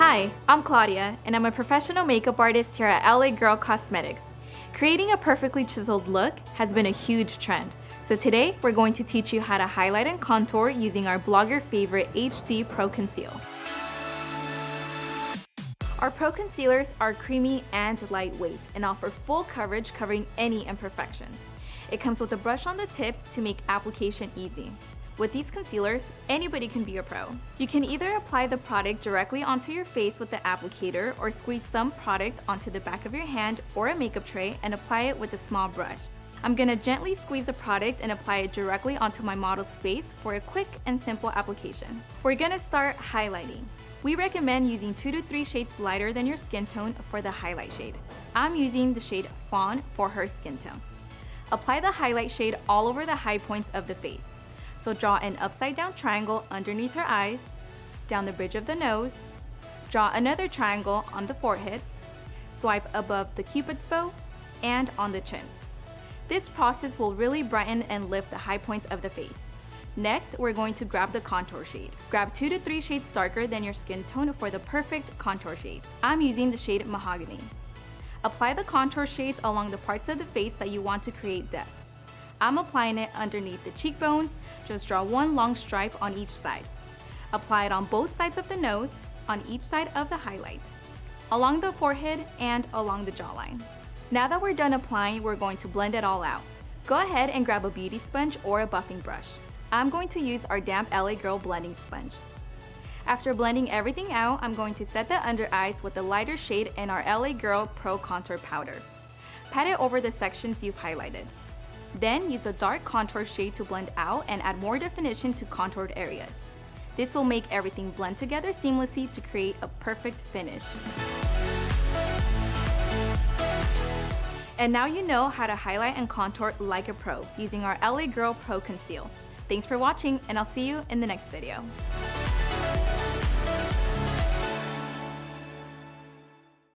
Hi, I'm Claudia, and I'm a professional makeup artist here at LA Girl Cosmetics. Creating a perfectly chiseled look has been a huge trend. So today, we're going to teach you how to highlight and contour using our blogger favorite HD Pro Conceal. Our Pro Concealers are creamy and lightweight and offer full coverage covering any imperfections. It comes with a brush on the tip to make application easy. With these concealers, anybody can be a pro. You can either apply the product directly onto your face with the applicator or squeeze some product onto the back of your hand or a makeup tray and apply it with a small brush. I'm gonna gently squeeze the product and apply it directly onto my model's face for a quick and simple application. We're gonna start highlighting. We recommend using 2 to 3 shades lighter than your skin tone for the highlight shade. I'm using the shade Fawn for her skin tone. Apply the highlight shade all over the high points of the face. So draw an upside down triangle underneath her eyes, down the bridge of the nose, draw another triangle on the forehead, swipe above the cupid's bow, and on the chin. This process will really brighten and lift the high points of the face. Next, we're going to grab the contour shade. Grab 2 to 3 shades darker than your skin tone for the perfect contour shade. I'm using the shade Mahogany. Apply the contour shades along the parts of the face that you want to create depth. I'm applying it underneath the cheekbones. Just draw one long stripe on each side. Apply it on both sides of the nose, on each side of the highlight, along the forehead, and along the jawline. Now that we're done applying, we're going to blend it all out. Go ahead and grab a beauty sponge or a buffing brush. I'm going to use our damp LA Girl blending sponge. After blending everything out, I'm going to set the under eyes with the lighter shade in our LA Girl Pro Contour Powder. Pat it over the sections you've highlighted. Then use a dark contour shade to blend out and add more definition to contoured areas. This will make everything blend together seamlessly to create a perfect finish. And now you know how to highlight and contour like a pro using our LA Girl Pro Conceal. Thanks for watching, and I'll see you in the next video.